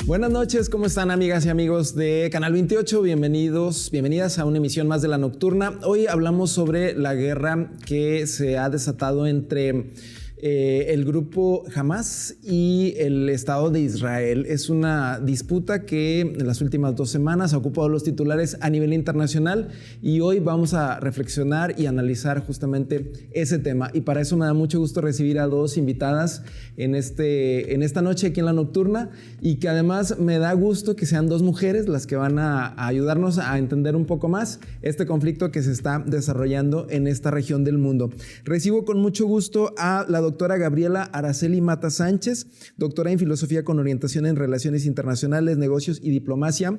Buenas noches, ¿cómo están amigas y amigos de Canal 28? Bienvenidas a una emisión más de La Nocturna. Hoy hablamos sobre la guerra que se ha desatado entre el grupo Hamas y el Estado de Israel. Es una disputa que en las últimas 2 semanas ha ocupado los titulares a nivel internacional y hoy vamos a reflexionar y analizar justamente ese tema. Y para eso me da mucho gusto recibir a 2 invitadas en esta noche aquí en La Nocturna, y que además me da gusto que sean 2 mujeres las que van a ayudarnos a entender un poco más este conflicto que se está desarrollando en esta región del mundo. Recibo con mucho gusto a la doctora Gabriela Araceli Mata Sánchez, doctora en Filosofía con orientación en Relaciones Internacionales, Negocios y Diplomacia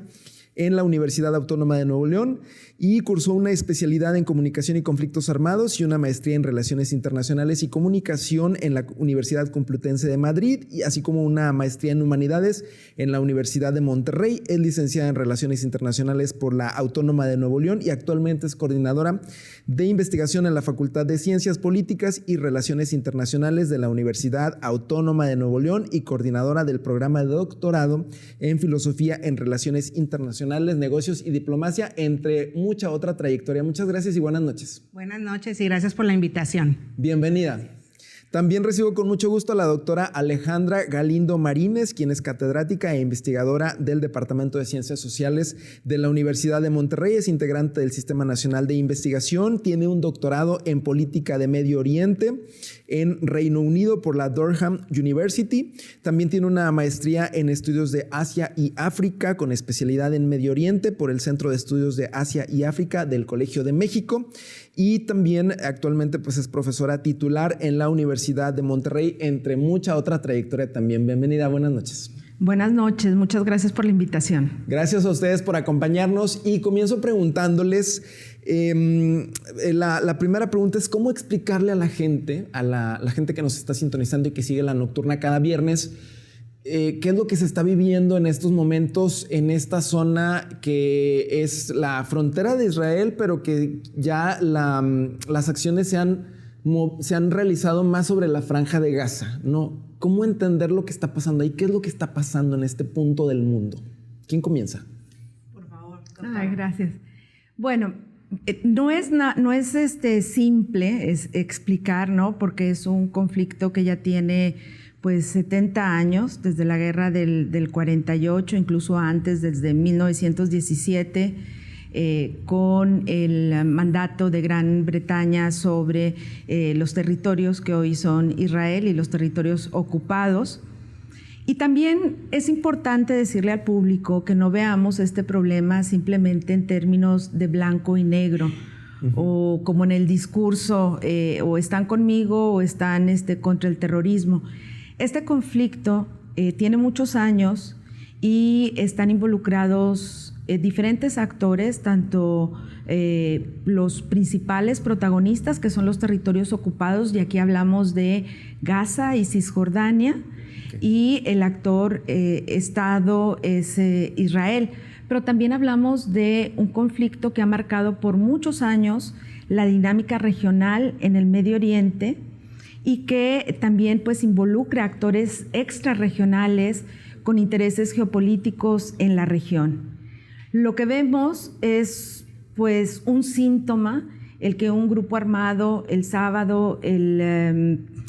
en la Universidad Autónoma de Nuevo León, y cursó una especialidad en Comunicación y Conflictos Armados y una maestría en Relaciones Internacionales y Comunicación en la Universidad Complutense de Madrid, y así como una maestría en Humanidades en la Universidad de Monterrey. Es licenciada en Relaciones Internacionales por la Autónoma de Nuevo León y actualmente es coordinadora de investigación en la Facultad de Ciencias Políticas y Relaciones Internacionales de la Universidad Autónoma de Nuevo León y coordinadora del programa de doctorado en Filosofía en Relaciones Internacionales, Negocios y Diplomacia, entre mucha otra trayectoria. Muchas gracias y buenas noches. Buenas noches y gracias por la invitación. Bienvenida. También recibo con mucho gusto a la doctora Alejandra Galindo Marínez, quien es catedrática e investigadora del Departamento de Ciencias Sociales de la Universidad de Monterrey. Es integrante del Sistema Nacional de Investigación. Tiene un doctorado en Política de Medio Oriente en Reino Unido por la Durham University. También tiene una maestría en Estudios de Asia y África con especialidad en Medio Oriente por el Centro de Estudios de Asia y África del Colegio de México. Y también actualmente pues es profesora titular en la Universidad de Monterrey, entre mucha otra trayectoria también. Bienvenida, buenas noches. Buenas noches, muchas gracias por la invitación. Gracias a ustedes por acompañarnos, y comienzo preguntándoles, la primera pregunta es cómo explicarle a la gente, la gente que nos está sintonizando y que sigue La Nocturna cada viernes, qué es lo que se está viviendo en estos momentos en esta zona que es la frontera de Israel, pero que ya las acciones se han realizado más sobre la Franja de Gaza, ¿no? ¿Cómo entender lo que está pasando ahí? ¿Qué es lo que está pasando en este punto del mundo? ¿Quién comienza? Por favor. Ay, gracias. Bueno, no es simple explicar, ¿no? Porque es un conflicto que ya tiene pues 70 años, desde la guerra del 48, incluso antes, desde 1917, con el mandato de Gran Bretaña sobre los territorios que hoy son Israel y los territorios ocupados. Y también es importante decirle al público que no veamos este problema simplemente en términos de blanco y negro, o como en el discurso, o están conmigo o están contra el terrorismo. Este conflicto tiene muchos años y están involucrados diferentes actores, tanto los principales protagonistas, que son los territorios ocupados, y aquí hablamos de Gaza y Cisjordania, y el actor Estado es Israel. Pero también hablamos de un conflicto que ha marcado por muchos años la dinámica regional en el Medio Oriente, y que también pues involucra actores extrarregionales con intereses geopolíticos en la región. Lo que vemos es pues un síntoma, el que un grupo armado el sábado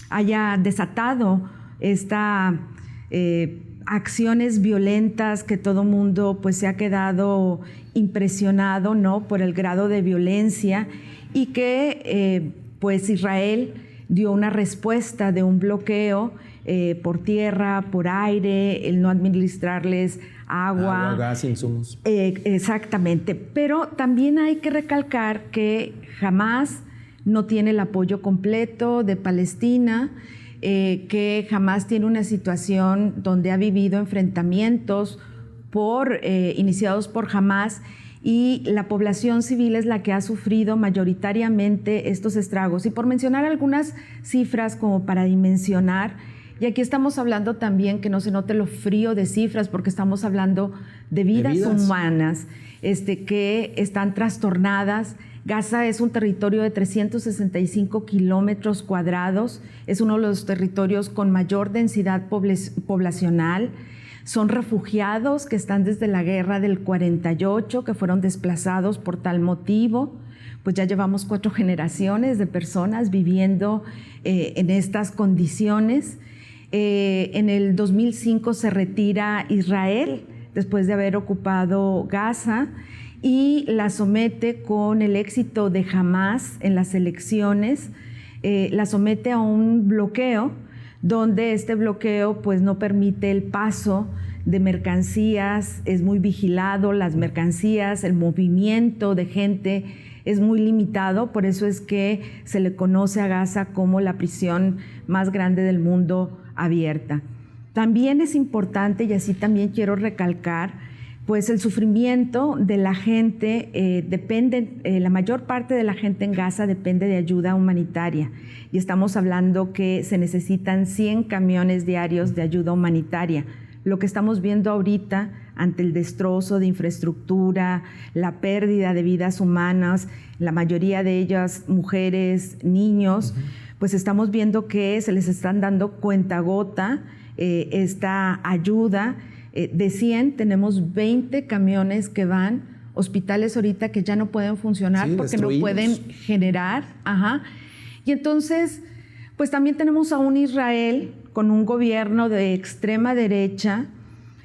haya desatado acciones violentas, que todo mundo pues se ha quedado impresionado, ¿no?, por el grado de violencia, y que pues Israel dio una respuesta de un bloqueo por tierra, por aire, el no administrarles agua, gas, insumos. Exactamente. Pero también hay que recalcar que Hamas no tiene el apoyo completo de Palestina, que Hamas tiene una situación donde ha vivido enfrentamientos iniciados por Hamas, y la población civil es la que ha sufrido mayoritariamente estos estragos. Y por mencionar algunas cifras como para dimensionar, y aquí estamos hablando también que no se note lo frío de cifras, porque estamos hablando de vidas humanas que están trastornadas. Gaza es un territorio de 365 kilómetros cuadrados, es uno de los territorios con mayor densidad poblacional. son refugiados que están desde la guerra del 48, que fueron desplazados por tal motivo. Pues ya llevamos 4 generaciones de personas viviendo en estas condiciones. En el 2005 se retira Israel después de haber ocupado Gaza y la somete con el éxito de Hamás en las elecciones, la somete a un bloqueo donde este bloqueo pues no permite el paso de mercancías, es muy vigilado, las mercancías, el movimiento de gente es muy limitado, por eso es que se le conoce a Gaza como la prisión más grande del mundo abierta. También es importante, y así también quiero recalcar, pues el sufrimiento de la gente la mayor parte de la gente en Gaza depende de ayuda humanitaria. Y estamos hablando que se necesitan 100 camiones diarios de ayuda humanitaria. Lo que estamos viendo ahorita ante el destrozo de infraestructura, la pérdida de vidas humanas, la mayoría de ellas mujeres, niños, pues estamos viendo que se les están dando cuentagota esta ayuda. De 100 tenemos 20 camiones que van, hospitales ahorita que ya no pueden funcionar porque no pueden generar. Y entonces, pues también tenemos a un Israel con un gobierno de extrema derecha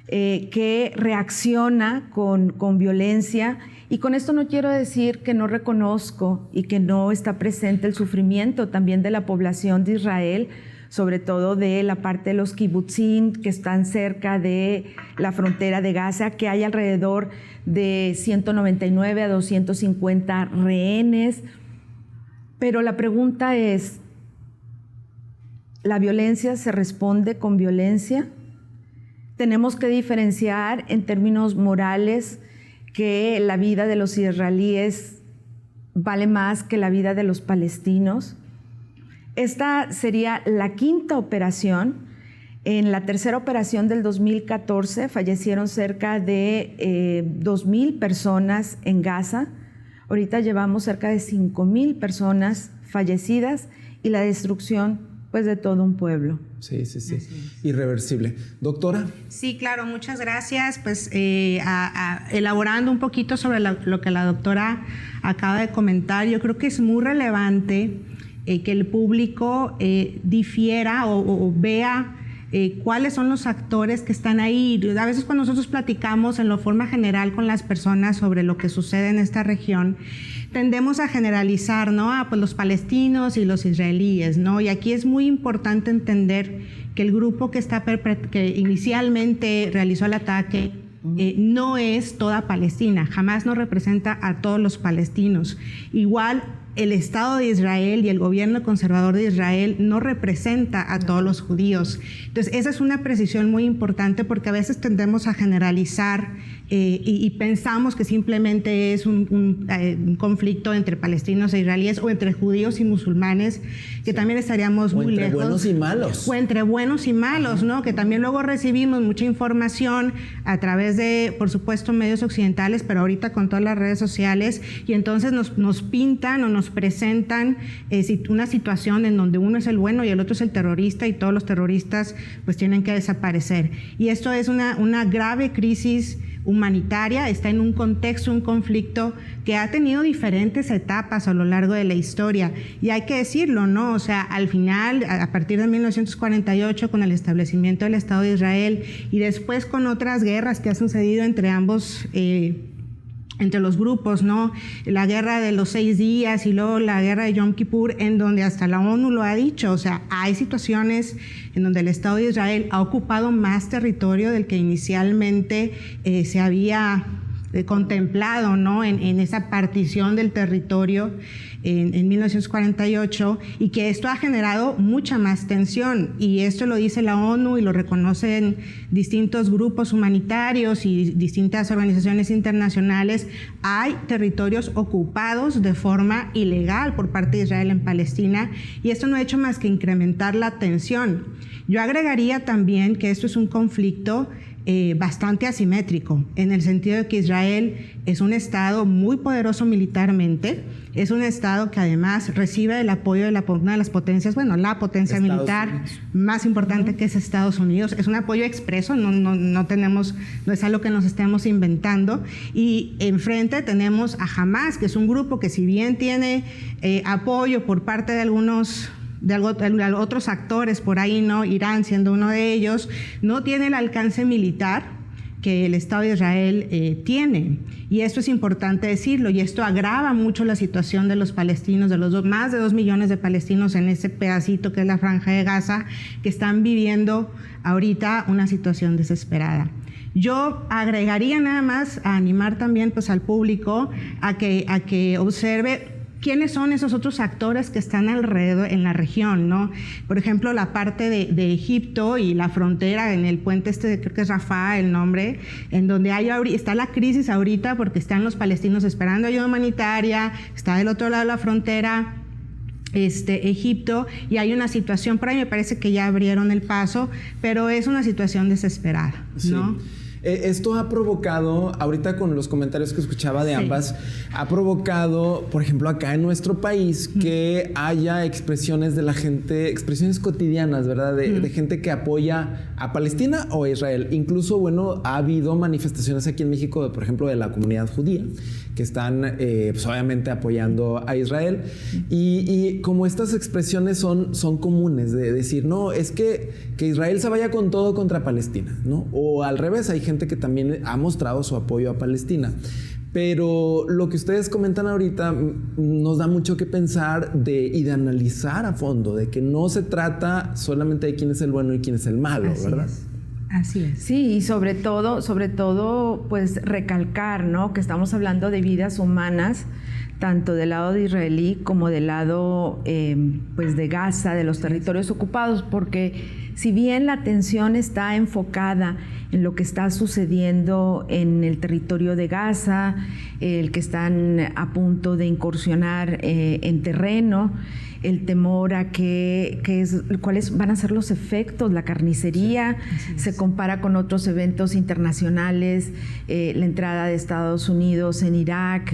que reacciona con violencia. Y con esto no quiero decir que no reconozco y que no está presente el sufrimiento también de la población de Israel, sobre todo de la parte de los kibutzim que están cerca de la frontera de Gaza, que hay alrededor de 199 a 250 rehenes. Pero la pregunta es, ¿la violencia se responde con violencia? Tenemos que diferenciar en términos morales que la vida de los israelíes vale más que la vida de los palestinos. Esta sería la 5ª operación. En la 3ª operación del 2014 fallecieron cerca de 2,000 personas en Gaza. Ahorita llevamos cerca de 5,000 personas fallecidas y la destrucción pues de todo un pueblo. Sí. Irreversible. Doctora. Sí, claro, muchas gracias. Pues elaborando un poquito sobre lo que la doctora acaba de comentar, yo creo que es muy relevante que el público difiera o vea cuáles son los actores que están ahí. A veces cuando nosotros platicamos en la forma general con las personas sobre lo que sucede en esta región, tendemos a generalizar, ¿no? Pues los palestinos y los israelíes, ¿no? Y aquí es muy importante entender que el grupo que inicialmente realizó el ataque no es toda Palestina, jamás no representa a todos los palestinos. Igual el Estado de Israel y el gobierno conservador de Israel no representa a todos los judíos. Entonces, esa es una precisión muy importante porque a veces tendemos a generalizar y pensamos que simplemente es un conflicto entre palestinos e israelíes o entre judíos y musulmanes, que también estaríamos muy lejos. O entre buenos y malos. O entre buenos y malos, ¿no? Que también luego recibimos mucha información a través de, por supuesto, medios occidentales, pero ahorita con todas las redes sociales, y entonces nos pintan o nos presentan una situación en donde uno es el bueno y el otro es el terrorista y todos los terroristas pues tienen que desaparecer. Y esto es una grave crisis humanitaria, está en un contexto, un conflicto que ha tenido diferentes etapas a lo largo de la historia, y hay que decirlo, ¿no? O sea, al final, a partir de 1948, con el establecimiento del Estado de Israel, y después con otras guerras que han sucedido entre ambos entre los grupos, ¿no? La guerra de los 6 días y luego la guerra de Yom Kippur, en donde hasta la ONU lo ha dicho. O sea, hay situaciones en donde el Estado de Israel ha ocupado más territorio del que inicialmente se había contemplado, ¿no? En esa partición del territorio en 1948, y que esto ha generado mucha más tensión, y esto lo dice la ONU y lo reconocen distintos grupos humanitarios y distintas organizaciones internacionales. Hay territorios ocupados de forma ilegal por parte de Israel en Palestina, y esto no ha hecho más que incrementar la tensión. Yo agregaría también que esto es un conflicto bastante asimétrico, en el sentido de que Israel es un Estado muy poderoso militarmente, es un Estado que además recibe el apoyo de una de las potencias, bueno, la potencia militar más importante que es Estados Unidos. Es un apoyo expreso, no es algo que nos estemos inventando. Y enfrente tenemos a Hamas, que es un grupo que si bien tiene apoyo por parte de otros actores por ahí, ¿no? Irán siendo uno de ellos, no tiene el alcance militar que el Estado de Israel tiene. Y esto es importante decirlo, y esto agrava mucho la situación de los palestinos, de los más de 2 millones de palestinos en ese pedacito que es la Franja de Gaza, que están viviendo ahorita una situación desesperada. Yo agregaría nada más a animar también pues, al público a que observe ¿quiénes son esos otros actores que están alrededor en la región, ¿no? Por ejemplo, la parte de Egipto y la frontera en el puente creo que es Rafah el nombre, en donde está la crisis ahorita porque están los palestinos esperando ayuda humanitaria, está del otro lado de la frontera Egipto, y hay una situación, por ahí me parece que ya abrieron el paso, pero es una situación desesperada, ¿no? Sí. Esto ha provocado, ahorita con los comentarios que escuchaba de ambas, ha provocado, por ejemplo, acá en nuestro país, que haya expresiones de la gente, expresiones cotidianas, ¿verdad? De gente que apoya a Palestina o a Israel. Incluso, bueno, ha habido manifestaciones aquí en México, por ejemplo, de la comunidad judía, que están, pues, obviamente apoyando a Israel. Y como estas expresiones son comunes, de decir, no, es que Israel se vaya con todo contra Palestina, ¿no? O al revés, hay gente que también ha mostrado su apoyo a Palestina. Pero lo que ustedes comentan ahorita nos da mucho que pensar y de analizar a fondo, de que no se trata solamente de quién es el bueno y quién es el malo, ¿verdad? Así es. Sí, y sobre todo, pues recalcar, ¿no? Que estamos hablando de vidas humanas, tanto del lado de israelí como del lado pues de Gaza, de los territorios ocupados, porque si bien la atención está enfocada en lo que está sucediendo en el territorio de Gaza, el que están a punto de incursionar en terreno, el temor a cuáles van a ser los efectos, la carnicería, se compara con otros eventos internacionales, la entrada de Estados Unidos en Irak,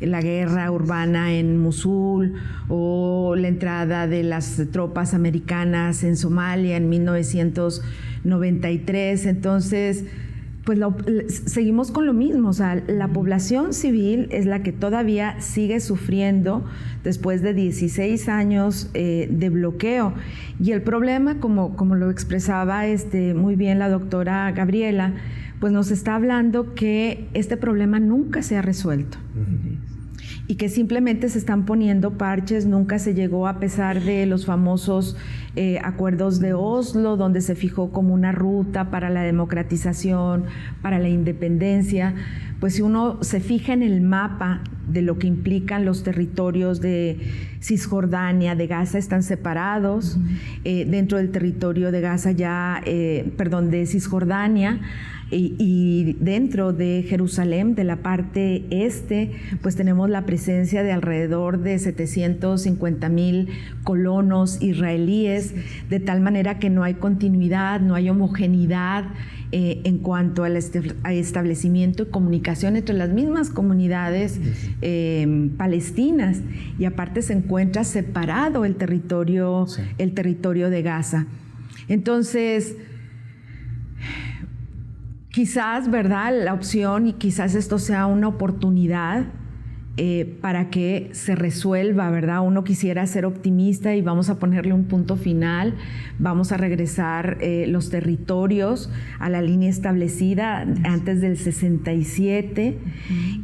la guerra urbana en Mosul, o la entrada de las tropas americanas en Somalia en 1993. Entonces, pues seguimos con lo mismo, o sea, la población civil es la que todavía sigue sufriendo después de 16 años de bloqueo. Y el problema, como lo expresaba muy bien la doctora Gabriela, pues nos está hablando que este problema nunca se ha resuelto. Y que simplemente se están poniendo parches, nunca se llegó, a pesar de los famosos acuerdos de Oslo, donde se fijó como una ruta para la democratización, para la independencia. Pues si uno se fija en el mapa de lo que implican los territorios de Cisjordania, de Gaza, están separados. Dentro del territorio de Gaza de Cisjordania, y dentro de Jerusalén, de la parte este, pues tenemos la presencia de alrededor de 750,000 colonos israelíes, de tal manera que no hay continuidad, no hay homogeneidad en cuanto al establecimiento y comunicación entre las mismas comunidades palestinas, y aparte se encuentra separado el territorio de Gaza. Entonces, quizás, ¿verdad?, la opción, y quizás esto sea una oportunidad para que se resuelva, ¿verdad? Uno quisiera ser optimista y vamos a ponerle un punto final, vamos a regresar los territorios a la línea establecida antes del 67,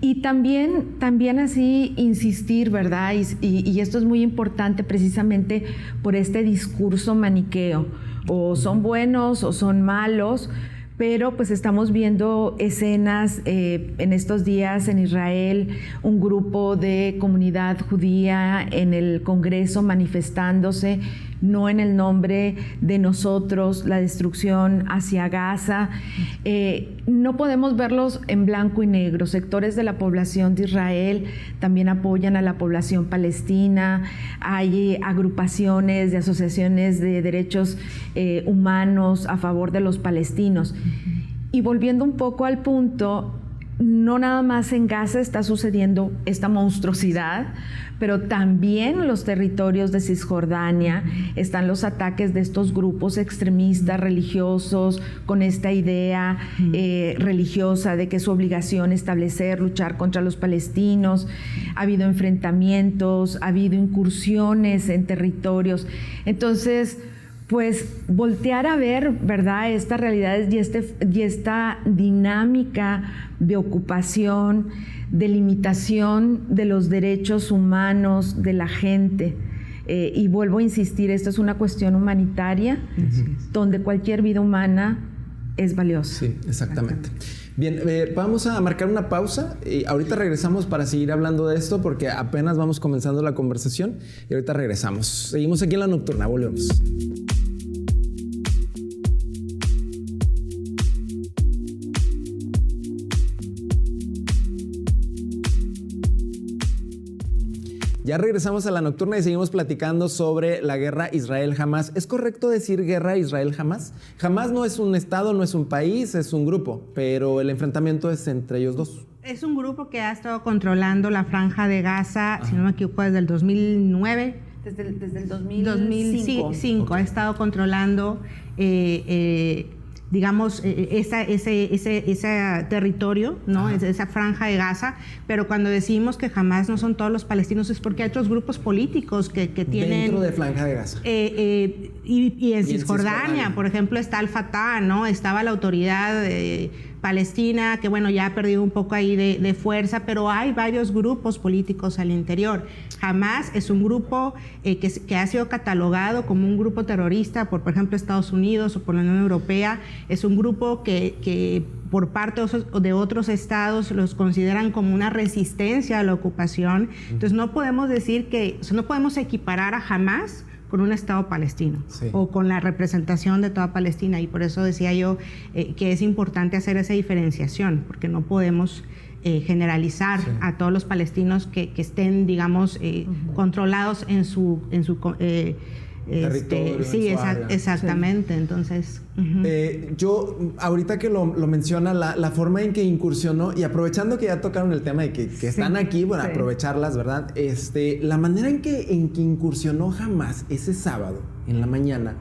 y también así insistir, ¿verdad? Y esto es muy importante precisamente por este discurso maniqueo, o son buenos o son malos. Pero pues estamos viendo escenas en estos días en Israel, un grupo de comunidad judía en el Congreso manifestándose, no en el nombre de nosotros, la destrucción hacia Gaza. No podemos verlos en blanco y negro. Sectores de la población de Israel también apoyan a la población palestina. Hay agrupaciones de asociaciones de derechos humanos a favor de los palestinos. Y volviendo un poco al punto, no nada más en Gaza está sucediendo esta monstruosidad, pero también en los territorios de Cisjordania están los ataques de estos grupos extremistas religiosos con esta idea religiosa de que es su obligación establecer, luchar contra los palestinos. Ha habido enfrentamientos, ha habido incursiones en territorios. Entonces, pues voltear a ver, ¿verdad?, estas realidades y esta dinámica de ocupación, de limitación de los derechos humanos de la gente. Y vuelvo a insistir, esto es una cuestión humanitaria, donde cualquier vida humana es valiosa. Sí, exactamente. Bien, vamos a marcar una pausa y ahorita regresamos para seguir hablando de esto porque apenas vamos comenzando la conversación y ahorita regresamos. Seguimos aquí en La Nocturna, volvemos. Ya regresamos a La Nocturna y seguimos platicando sobre la guerra Israel-Hamás. ¿Es correcto decir guerra Israel-Hamás? Hamás no es un estado, no es un país, es un grupo, pero el enfrentamiento es entre ellos dos. Es un grupo que ha estado controlando la franja de Gaza, si no me equivoco, desde el 2009. Desde el 2005. Okay. Ha estado controlando digamos, ese territorio, ¿no? Esa franja de Gaza, pero cuando decimos que jamás no son todos los palestinos es porque hay otros grupos políticos que tienen... Dentro de franja de Gaza. Y en Cisjordania, por ejemplo, está el Fatah, ¿no? Estaba la autoridad palestina, que bueno, ya ha perdido un poco ahí de fuerza, pero hay varios grupos políticos al interior. Hamás es un grupo que ha sido catalogado como un grupo terrorista por ejemplo, Estados Unidos o por la Unión Europea. Es un grupo que por parte de otros estados los consideran como una resistencia a la ocupación. Entonces no podemos decir no podemos equiparar a Hamás con un Estado palestino, sí, o con la representación de toda Palestina, y por eso decía yo que es importante hacer esa diferenciación, porque no podemos generalizar, sí, a todos los palestinos que estén, digamos, controlados en su territorio, sí, exactamente. Sí. Entonces, yo ahorita que lo menciona, la forma en que incursionó, y aprovechando que ya tocaron el tema de que sí, están aquí, bueno, sí, aprovecharlas, ¿verdad? La manera en que incursionó Hamás ese sábado en la mañana,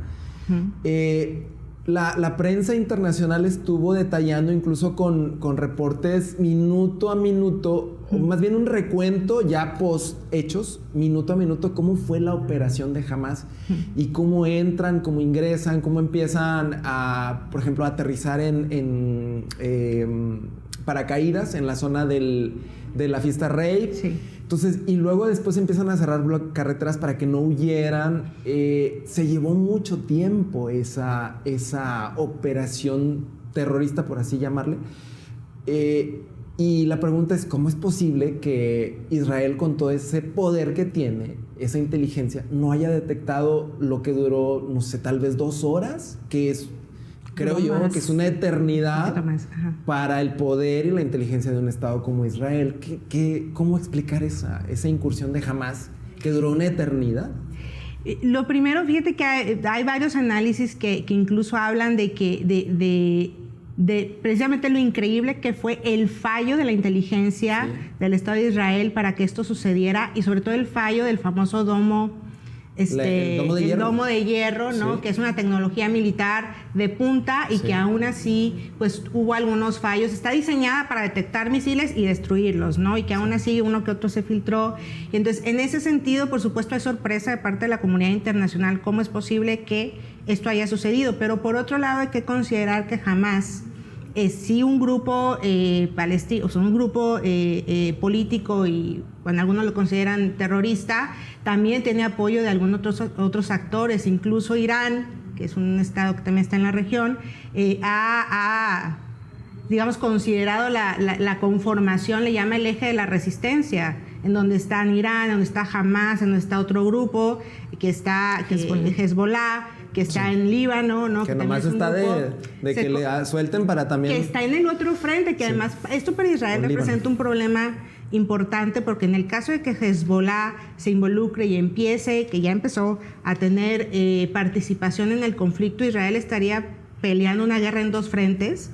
la prensa internacional estuvo detallando incluso con reportes minuto a minuto, o más bien un recuento ya post hechos, minuto a minuto, cómo fue la operación de Hamás y cómo entran, cómo ingresan, cómo empiezan a, por ejemplo, a aterrizar en paracaídas en la zona de la fiesta Rey. Sí. Entonces, y luego después empiezan a cerrar carreteras para que no huyeran. Se llevó mucho tiempo esa operación terrorista, por así llamarle. Y la pregunta es, ¿cómo es posible que Israel, con todo ese poder que tiene, esa inteligencia, no haya detectado lo que duró, no sé, tal vez 2 horas? Que es, creo yo, que es una eternidad para el poder y la inteligencia de un Estado como Israel. ¿Cómo explicar esa incursión de Hamás que duró una eternidad? Lo primero, fíjate que hay varios análisis que incluso hablan de precisamente lo increíble que fue el fallo de la inteligencia, sí, del Estado de Israel para que esto sucediera, y sobre todo el fallo del famoso domo, el domo de hierro, ¿no? Sí. Que es una tecnología militar de punta y sí, que aún así pues hubo algunos fallos. Está diseñada para detectar misiles y destruirlos, ¿no? Y que aún así uno que otro se filtró. Y entonces, en ese sentido, por supuesto, hay sorpresa de parte de la comunidad internacional cómo es posible que esto haya sucedido. Pero por otro lado hay que considerar que Hamás es sí un grupo palestino, o sea, un grupo político, y cuando algunos lo consideran terrorista, también tiene apoyo de algunos otros actores, incluso Irán, que es un estado que también está en la región, ha digamos, considerado la conformación, le llama el eje de la resistencia, en donde están Irán, donde está Hamás, en donde está otro grupo, que está Hezbollah, que está sí, en Líbano, ¿no? Que nomás está de que le suelten para también... Que está en el otro frente, que sí, además esto para Israel representa un problema importante, porque en el caso de que Hezbollah se involucre y empiece, que ya empezó a tener participación en el conflicto, Israel estaría peleando una guerra en 2 frentes,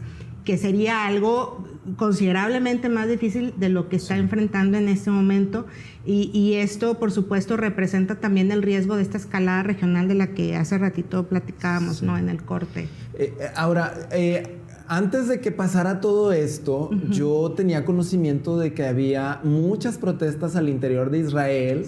que sería algo considerablemente más difícil de lo que está enfrentando en este momento. Y esto, por supuesto, representa también el riesgo de esta escalada regional de la que hace ratito platicábamos, ¿no? En el corte. Ahora, antes de que pasara todo esto, yo tenía conocimiento de que había muchas protestas al interior de Israel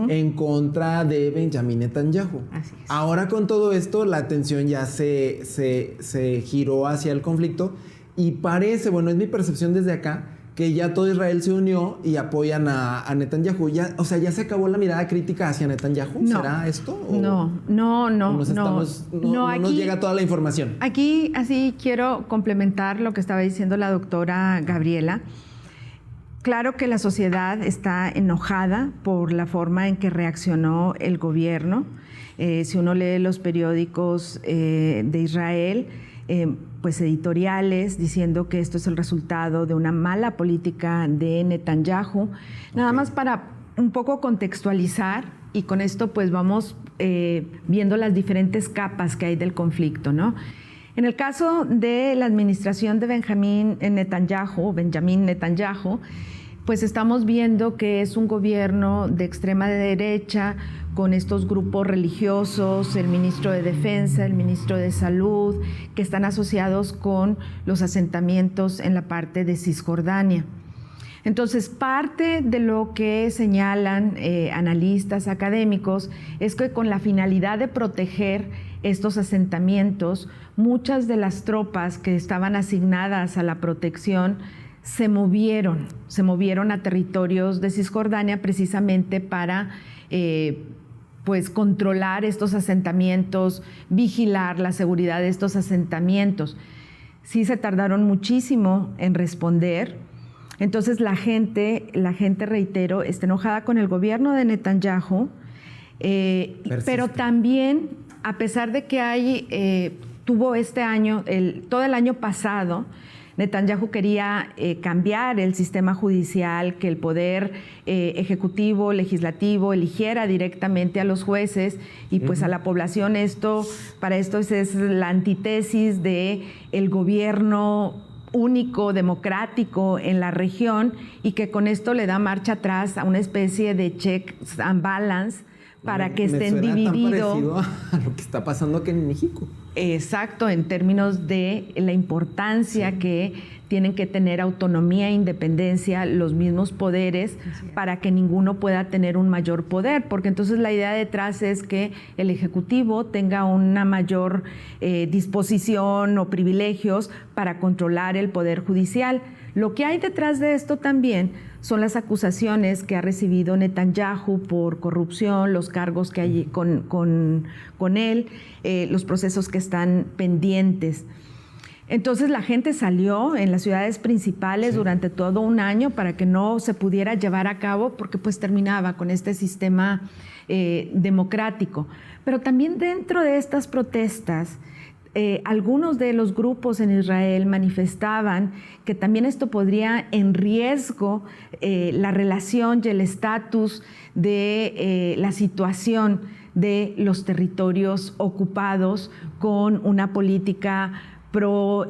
en contra de Benjamin Netanyahu. Así es. Ahora con todo esto, la atención ya se giró hacia el conflicto y parece, bueno, es mi percepción desde acá, que ya todo Israel se unió y apoyan a Netanyahu. Ya, o sea, ¿ya se acabó la mirada crítica hacia Netanyahu? No. ¿Será esto? No. No nos llega toda la información. Aquí, así quiero complementar lo que estaba diciendo la doctora Gabriela. Claro que la sociedad está enojada por la forma en que reaccionó el gobierno. Si uno lee los periódicos de Israel, pues editoriales diciendo que esto es el resultado de una mala política de Netanyahu. Nada más para un poco contextualizar, y con esto pues vamos viendo las diferentes capas que hay del conflicto, ¿no? En el caso de la administración de Benjamin Netanyahu, pues estamos viendo que es un gobierno de extrema derecha con estos grupos religiosos, el ministro de Defensa, el ministro de Salud, que están asociados con los asentamientos en la parte de Cisjordania. Entonces, parte de lo que señalan analistas académicos es que con la finalidad de proteger estos asentamientos, muchas de las tropas que estaban asignadas a la protección se movieron a territorios de Cisjordania precisamente para pues controlar estos asentamientos, vigilar la seguridad de estos asentamientos. Sí se tardaron muchísimo en responder. Entonces la gente, reitero, está enojada con el gobierno de Netanyahu, pero también, a pesar de que tuvo este año, todo el año pasado, Netanyahu quería cambiar el sistema judicial, que el poder ejecutivo, legislativo eligiera directamente a los jueces y pues a la población para esto es la antítesis de el gobierno único, democrático en la región, y que con esto le da marcha atrás a una especie de checks and balance para que estén divididos. Tan parecido a lo que está pasando aquí en México. Exacto, en términos de la importancia que tienen que tener autonomía e independencia los mismos poderes para que ninguno pueda tener un mayor poder, porque entonces la idea detrás es que el Ejecutivo tenga una mayor disposición o privilegios para controlar el Poder Judicial. Lo que hay detrás de esto también son las acusaciones que ha recibido Netanyahu por corrupción, los cargos que hay con él, los procesos que están pendientes. Entonces la gente salió en las ciudades principales durante todo un año para que no se pudiera llevar a cabo, porque pues terminaba con este sistema democrático. Pero también dentro de estas protestas, algunos de los grupos en Israel manifestaban que también esto podría en riesgo la relación y el estatus de la situación de los territorios ocupados con una política pro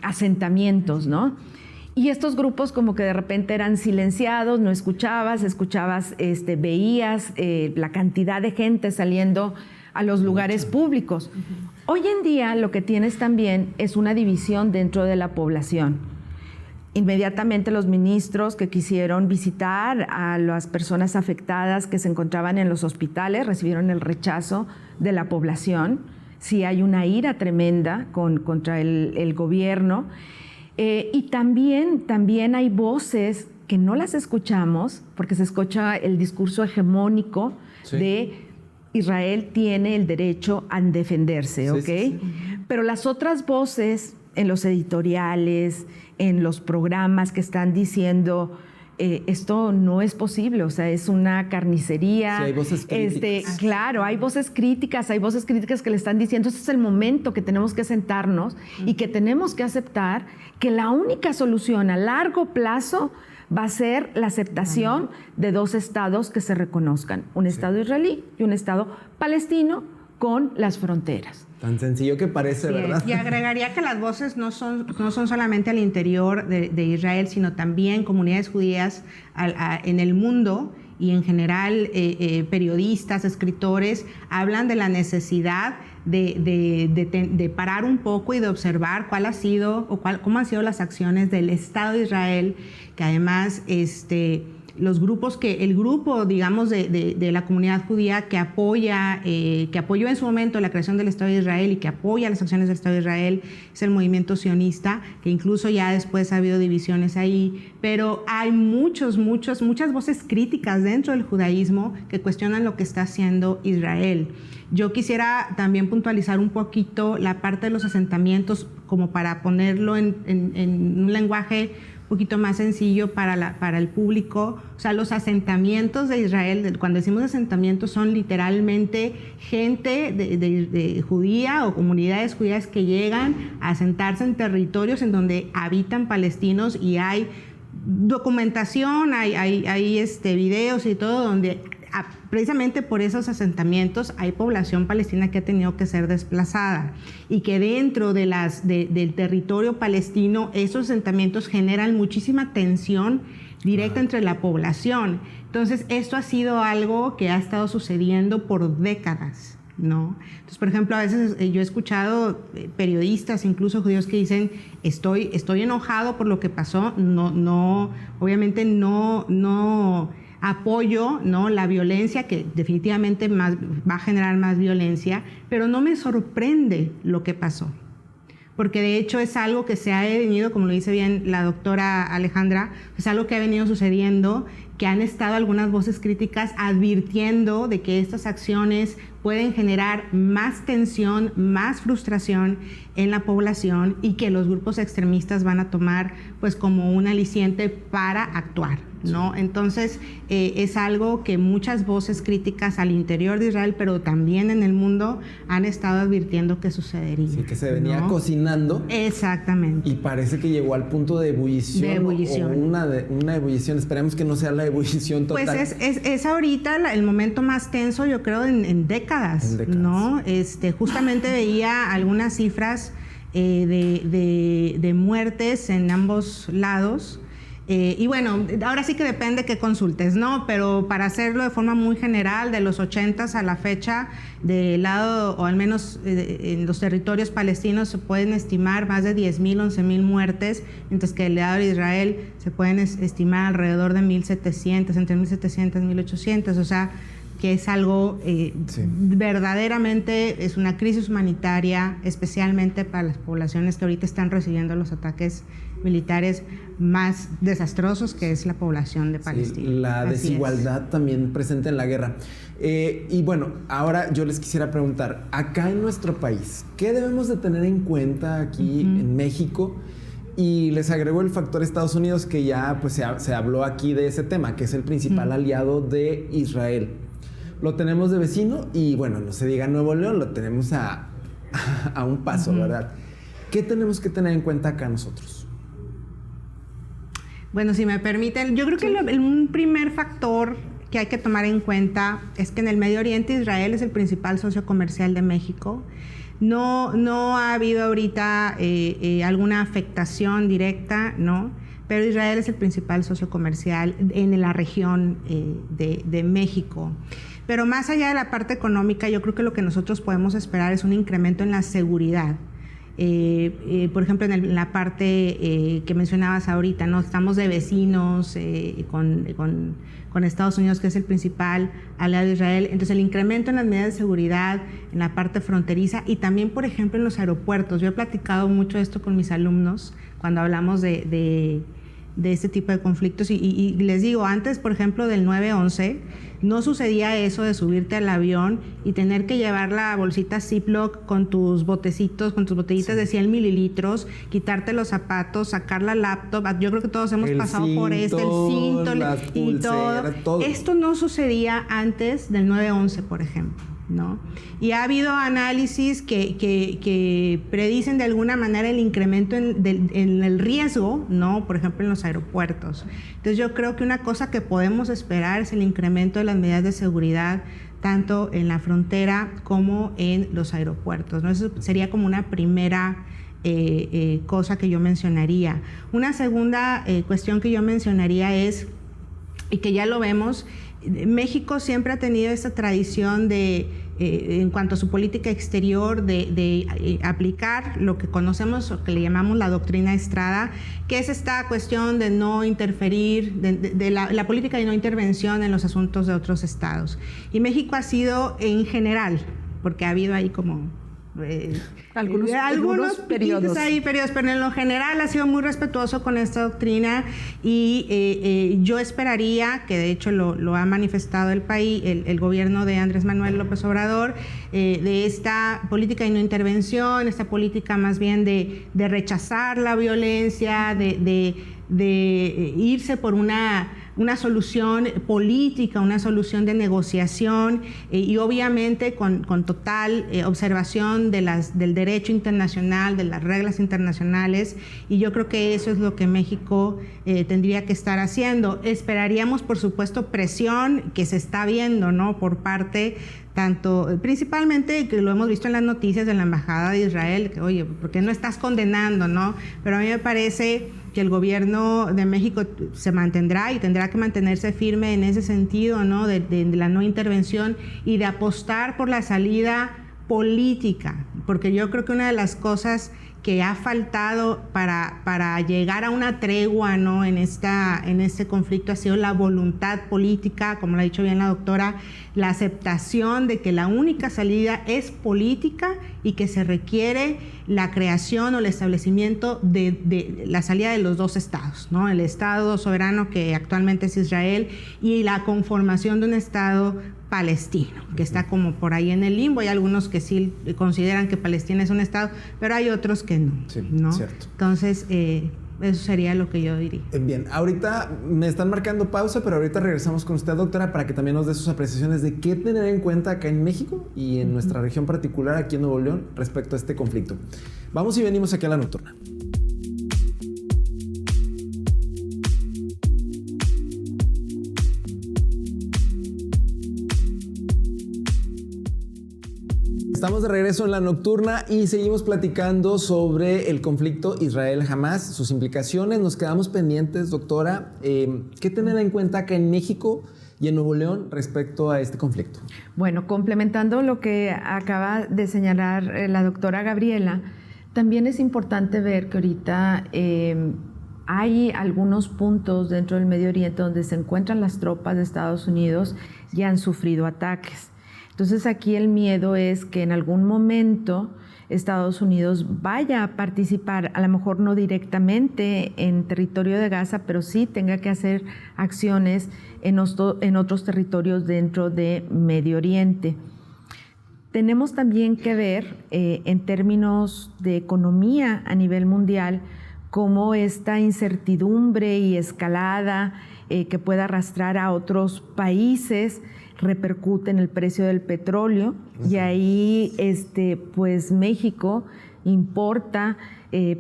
asentamientos, ¿no? Y estos grupos como que de repente eran silenciados, no escuchabas, veías la cantidad de gente saliendo a los lugares públicos. Hoy en día lo que tienes también es una división dentro de la población. Inmediatamente los ministros que quisieron visitar a las personas afectadas que se encontraban en los hospitales recibieron el rechazo de la población. Sí hay una ira tremenda contra el gobierno. Y también hay voces que no las escuchamos, porque se escucha el discurso hegemónico de Israel tiene el derecho a defenderse, ¿ok? Sí. Pero las otras voces en los editoriales, en los programas que están diciendo esto no es posible, o sea, es una carnicería. Sí, hay voces críticas. Claro, hay voces críticas que le están diciendo, este es el momento que tenemos que sentarnos y que tenemos que aceptar que la única solución a largo plazo va a ser la aceptación de dos estados que se reconozcan, un estado israelí y un estado palestino, con las fronteras. Tan sencillo que parece, sí, ¿verdad? Y agregaría que las voces no son solamente al interior de Israel, sino también comunidades judías en el mundo, y en general periodistas, escritores, hablan de la necesidad de parar un poco y de observar cómo han sido las acciones del Estado de Israel, que además el grupo, digamos, de la comunidad judía que apoyó en su momento la creación del Estado de Israel y que apoya las acciones del Estado de Israel, es el movimiento sionista, que incluso ya después ha habido divisiones ahí, pero hay muchas voces críticas dentro del judaísmo que cuestionan lo que está haciendo Israel. Yo quisiera también puntualizar un poquito la parte de los asentamientos, como para ponerlo en un lenguaje un poquito más sencillo para el público. O sea, los asentamientos de Israel, cuando decimos asentamientos, son literalmente gente de judía o comunidades judías que llegan a asentarse en territorios en donde habitan palestinos, y hay documentación, hay videos y todo, donde precisamente por esos asentamientos hay población palestina que ha tenido que ser desplazada, y que dentro del territorio palestino esos asentamientos generan muchísima tensión directa entre la población. Entonces, esto ha sido algo que ha estado sucediendo por décadas, ¿no? Entonces, por ejemplo, a veces yo he escuchado periodistas, incluso judíos, que dicen: estoy enojado por lo que pasó, obviamente no apoyo, ¿no?, la violencia, que definitivamente va a generar más violencia, pero no me sorprende lo que pasó, porque de hecho es algo que se ha venido, como lo dice bien la doctora Alejandra, es algo que ha venido sucediendo, que han estado algunas voces críticas advirtiendo de que estas acciones pueden generar más tensión, más frustración en la población, y que los grupos extremistas van a tomar pues como un aliciente para actuar, ¿no? Entonces es algo que muchas voces críticas al interior de Israel, pero también en el mundo, han estado advirtiendo que sucedería. Sí, que se venía cocinando. Exactamente. Y parece que llegó al punto de ebullición. De ebullición. O una ebullición. Esperemos que no sea la ebullición total. Pues es ahorita el momento más tenso, yo creo, en décadas, ¿no? Justamente veía algunas cifras de muertes en ambos lados. Y bueno, ahora sí que depende qué consultes, ¿no? Pero para hacerlo de forma muy general, de los 80s a la fecha, del lado, o al menos en los territorios palestinos, se pueden estimar más de 10,000, 11,000 muertes, mientras que del lado de Israel se pueden estimar alrededor de 1,700, entre 1,700 y 1,800, o sea, que es algo verdaderamente, es una crisis humanitaria, especialmente para las poblaciones que ahorita están recibiendo los ataques militares más desastrosos, que es la población de Palestina. Sí, la desigualdad también presente en la guerra. Y bueno, ahora yo les quisiera preguntar, acá en nuestro país, ¿qué debemos de tener en cuenta aquí en México? Y les agrego el factor Estados Unidos, que ya pues se habló aquí de ese tema, que es el principal aliado de Israel. Lo tenemos de vecino, y bueno, no se diga Nuevo León, lo tenemos a un paso, ¿verdad? ¿Qué tenemos que tener en cuenta acá nosotros? Bueno, si me permiten, yo creo que un primer factor que hay que tomar en cuenta es que en el Medio Oriente Israel es el principal socio comercial de México. No ha habido ahorita alguna afectación directa, ¿no? Pero Israel es el principal socio comercial en la región de México. Pero más allá de la parte económica, yo creo que lo que nosotros podemos esperar es un incremento en la seguridad. Por ejemplo, en la parte que mencionabas ahorita, ¿no? Estamos de vecinos con Estados Unidos, que es el principal aliado de Israel. Entonces, el incremento en las medidas de seguridad, en la parte fronteriza, y también, por ejemplo, en los aeropuertos. Yo he platicado mucho esto con mis alumnos cuando hablamos de este tipo de conflictos, y les digo, antes, por ejemplo, del 9/11, no sucedía eso de subirte al avión y tener que llevar la bolsita Ziploc con tus botecitos, con tus botellitas de 100 mililitros, quitarte los zapatos, sacar la laptop. Yo creo que todos hemos pasado por esto, el cinto y todo. Esto no sucedía antes del 9/11, por ejemplo, ¿no? Y ha habido análisis que predicen de alguna manera el incremento en el riesgo, ¿no? Por ejemplo, en los aeropuertos. Entonces yo creo que una cosa que podemos esperar es el incremento de las medidas de seguridad tanto en la frontera como en los aeropuertos, ¿no? Eso sería como una primera cosa que yo mencionaría. Una segunda cuestión que yo mencionaría es, y que ya lo vemos, México siempre ha tenido esta tradición de, en cuanto a su política exterior, de aplicar lo que conocemos o que le llamamos la doctrina Estrada, que es esta cuestión de no interferir, de la política de no intervención en los asuntos de otros estados. Y México ha sido en general, porque ha habido ahí como algunos periodos ahí, pero en lo general ha sido muy respetuoso con esta doctrina y yo esperaría, que de hecho lo ha manifestado el país, el gobierno de Andrés Manuel López Obrador, de esta política de no intervención, esta política más bien de rechazar la violencia, de irse por una solución política, una solución de negociación y obviamente con total observación del derecho internacional, de las reglas internacionales, y yo creo que eso es lo que México tendría que estar haciendo. Esperaríamos, por supuesto, presión que se está viendo, ¿no? Por parte tanto, principalmente, que lo hemos visto en las noticias de la Embajada de Israel, que oye, ¿por qué no estás condenando, no? Pero a mí me parece que el gobierno de México se mantendrá y tendrá que mantenerse firme en ese sentido, ¿no? De la no intervención y de apostar por la salida política, porque yo creo que una de las cosas que ha faltado para llegar a una tregua, ¿no? en este conflicto ha sido la voluntad política, como lo ha dicho bien la doctora, la aceptación de que la única salida es política y que se requiere la creación o el establecimiento de la salida de los dos estados, ¿no? El estado soberano que actualmente es Israel y la conformación de un estado palestino, que está como por ahí en el limbo. Hay algunos que sí consideran que Palestina es un estado, pero hay otros que no, sí, ¿no? Cierto. Entonces, eso sería lo que yo diría. Bien, ahorita me están marcando pausa, pero ahorita regresamos con usted, doctora, para que también nos dé sus apreciaciones de qué tener en cuenta acá en México y en nuestra región particular, aquí en Nuevo León, respecto a este conflicto. Vamos y venimos aquí a La Nocturna. Estamos de regreso en La Nocturna y seguimos platicando sobre el conflicto Israel-Hamás, sus implicaciones. Nos quedamos pendientes, doctora. ¿Qué tener en cuenta acá en México y en Nuevo León respecto a este conflicto? Bueno, complementando lo que acaba de señalar la doctora Gabriela, también es importante ver que ahorita hay algunos puntos dentro del Medio Oriente donde se encuentran las tropas de Estados Unidos y han sufrido ataques. Entonces aquí el miedo es que en algún momento Estados Unidos vaya a participar, a lo mejor no directamente en territorio de Gaza, pero sí tenga que hacer acciones en otros territorios dentro de Medio Oriente. Tenemos también que ver en términos de economía a nivel mundial cómo esta incertidumbre y escalada que pueda arrastrar a otros países repercute en el precio del petróleo. Y ahí pues México importa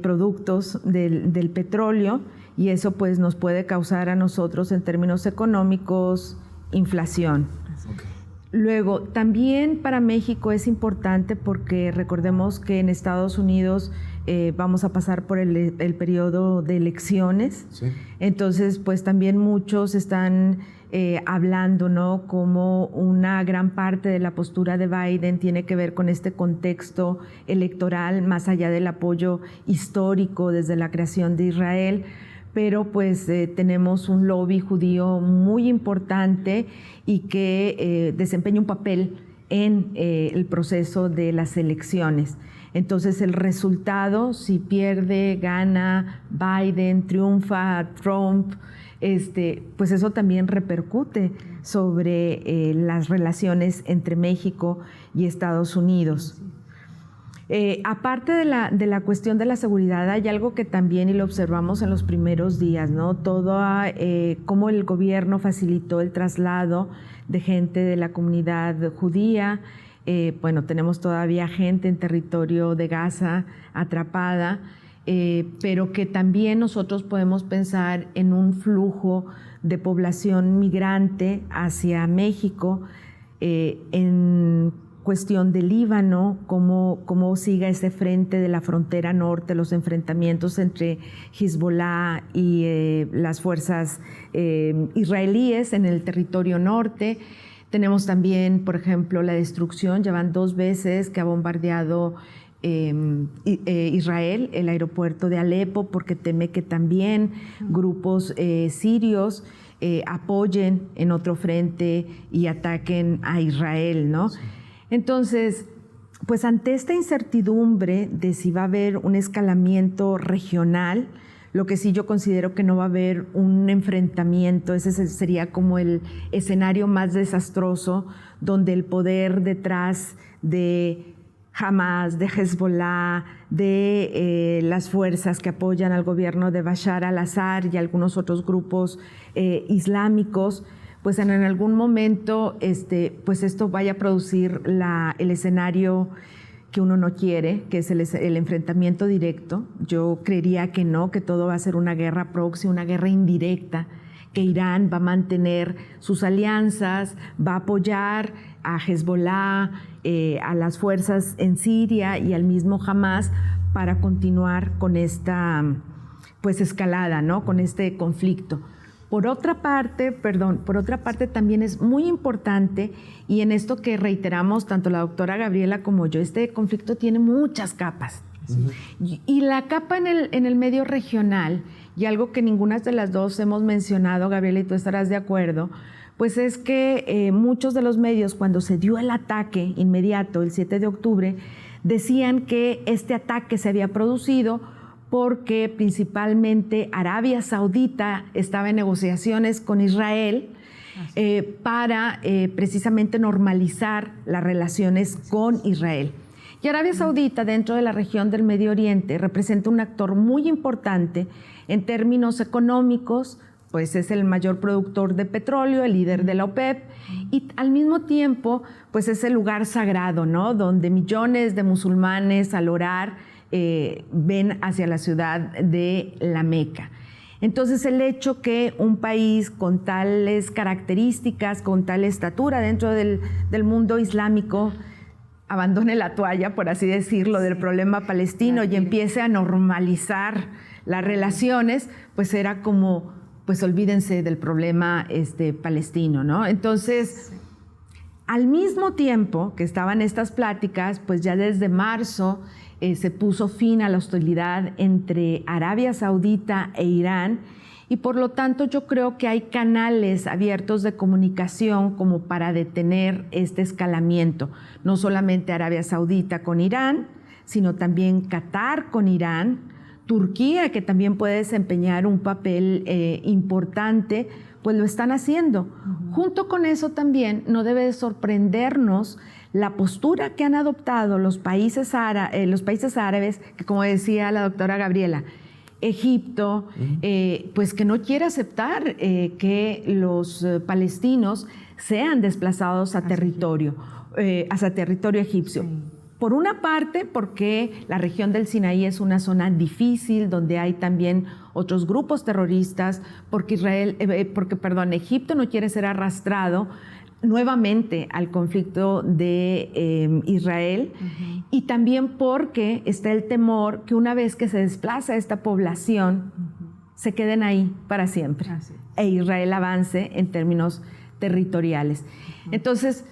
productos del petróleo y eso pues nos puede causar a nosotros en términos económicos inflación. Okay. Luego, también para México es importante porque recordemos que en Estados Unidos vamos a pasar por el periodo de elecciones. Sí. Entonces, pues también muchos están hablando, ¿no? Como una gran parte de la postura de Biden tiene que ver con este contexto electoral, más allá del apoyo histórico desde la creación de Israel. Pero pues tenemos un lobby judío muy importante y que desempeña un papel en el proceso de las elecciones. Entonces el resultado, si pierde, gana Biden, triunfa Trump, pues eso también repercute sobre las relaciones entre México y Estados Unidos. Aparte de la cuestión de la seguridad, hay algo que también, y lo observamos en los primeros días, ¿no? Cómo el gobierno facilitó el traslado de gente de la comunidad judía, Bueno, tenemos todavía gente en territorio de Gaza atrapada, pero que también nosotros podemos pensar en un flujo de población migrante hacia México, en cuestión de Líbano, cómo siga ese frente de la frontera norte, los enfrentamientos entre Hezbollah y las fuerzas israelíes en el territorio norte. Tenemos también, por ejemplo, la destrucción, ya van 2 veces que ha bombardeado Israel el aeropuerto de Alepo, porque teme que también grupos sirios apoyen en otro frente y ataquen a Israel, ¿no? Sí. Entonces, pues ante esta incertidumbre de si va a haber un escalamiento regional, lo que sí yo considero que no va a haber un enfrentamiento, ese sería como el escenario más desastroso, donde el poder detrás de Hamas, de Hezbollah, de las fuerzas que apoyan al gobierno de Bashar al-Assad y algunos otros grupos islámicos, pues en algún momento pues esto vaya a producir el escenario que uno no quiere, que es el enfrentamiento directo. Yo creería que no, que todo va a ser una guerra proxy, una guerra indirecta, que Irán va a mantener sus alianzas, va a apoyar a Hezbollah, a las fuerzas en Siria y al mismo Hamas para continuar con esta pues escalada, ¿no? Con este conflicto. Por otra parte también es muy importante, y en esto que reiteramos tanto la doctora Gabriela como yo, este conflicto tiene muchas capas. Y la capa en el medio regional, y algo que ninguna de las dos hemos mencionado, Gabriela, y tú estarás de acuerdo, pues es que muchos de los medios, cuando se dio el ataque inmediato, el 7 de octubre, decían que este ataque se había producido porque principalmente Arabia Saudita estaba en negociaciones con Israel para precisamente normalizar las relaciones con Israel. Y Arabia Saudita, dentro de la región del Medio Oriente, representa un actor muy importante en términos económicos, pues es el mayor productor de petróleo, el líder de la OPEP, y al mismo tiempo, pues es el lugar sagrado, ¿no? Donde millones de musulmanes al orar ven hacia la ciudad de la Meca. Entonces, el hecho que un país con tales características, con tal estatura dentro del mundo islámico, abandone la toalla, por así decirlo, del problema palestino y empiece a normalizar las relaciones, pues era como, pues olvídense del problema palestino, ¿no? Entonces, al mismo tiempo que estaban estas pláticas, pues ya desde marzo se puso fin a la hostilidad entre Arabia Saudita e Irán, y por lo tanto yo creo que hay canales abiertos de comunicación como para detener este escalamiento. No solamente Arabia Saudita con Irán, sino también Qatar con Irán, Turquía, que también puede desempeñar un papel importante, pues lo están haciendo. Junto con eso también no debe de sorprendernos la postura que han adoptado los países árabes, que como decía la doctora Gabriela, Egipto, pues que no quiere aceptar que los palestinos sean desplazados a territorio egipcio. Sí. Por una parte, porque la región del Sinaí es una zona difícil, donde hay también otros grupos terroristas, porque Egipto no quiere ser arrastrado nuevamente al conflicto de Israel, y también porque está el temor que una vez que se desplaza esta población, se queden ahí para siempre, e Israel avance en términos territoriales. Entonces,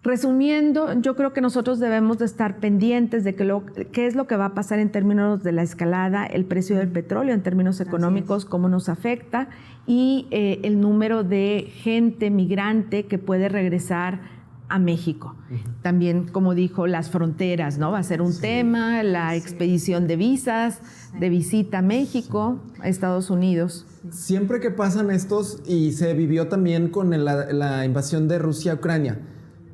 resumiendo, yo creo que nosotros debemos de estar pendientes de qué es lo que va a pasar en términos de la escalada, el precio del petróleo en términos económicos, cómo nos afecta, y el número de gente migrante que puede regresar a México. También, como dijo, las fronteras, ¿no? Va a ser un tema, la expedición de visas, de visita a México, a Estados Unidos. Siempre que pasan estos, y se vivió también con la invasión de Rusia a Ucrania,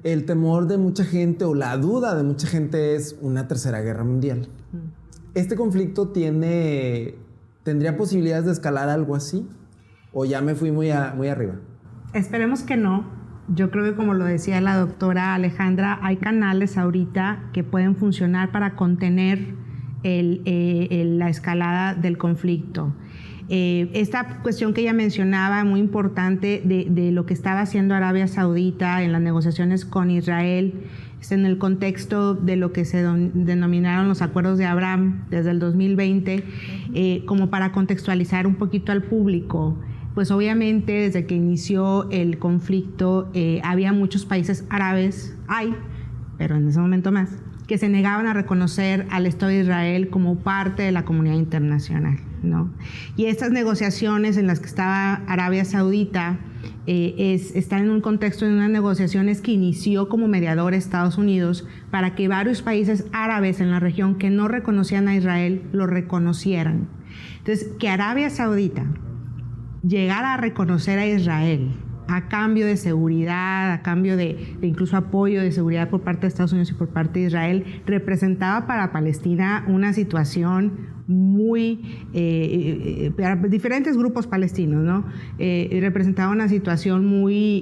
el temor de mucha gente o la duda de mucha gente es una tercera guerra mundial. ¿Este conflicto tendría posibilidades de escalar algo así? ¿O ya me fui muy arriba? Esperemos que no, Yo creo que, como lo decía la doctora Alejandra, hay canales ahorita que pueden funcionar para contener la escalada del conflicto. Esta cuestión que ella mencionaba, muy importante, de lo que estaba haciendo Arabia Saudita en las negociaciones con Israel, es en el contexto de lo que se denominaron los acuerdos de Abraham desde el 2020, como para contextualizar un poquito al público. Pues obviamente desde que inició el conflicto había muchos países árabes, pero en ese momento más, que se negaban a reconocer al Estado de Israel como parte de la comunidad internacional, ¿no? Y estas negociaciones en las que estaba Arabia Saudita están en un contexto de unas negociaciones que inició como mediador Estados Unidos para que varios países árabes en la región que no reconocían a Israel lo reconocieran. Entonces, que Arabia Saudita llegara a reconocer a Israel a cambio de seguridad, a cambio de incluso apoyo de seguridad por parte de Estados Unidos y por parte de Israel, representaba para Palestina una situación muy, para diferentes grupos palestinos, ¿no? Representaba una situación muy,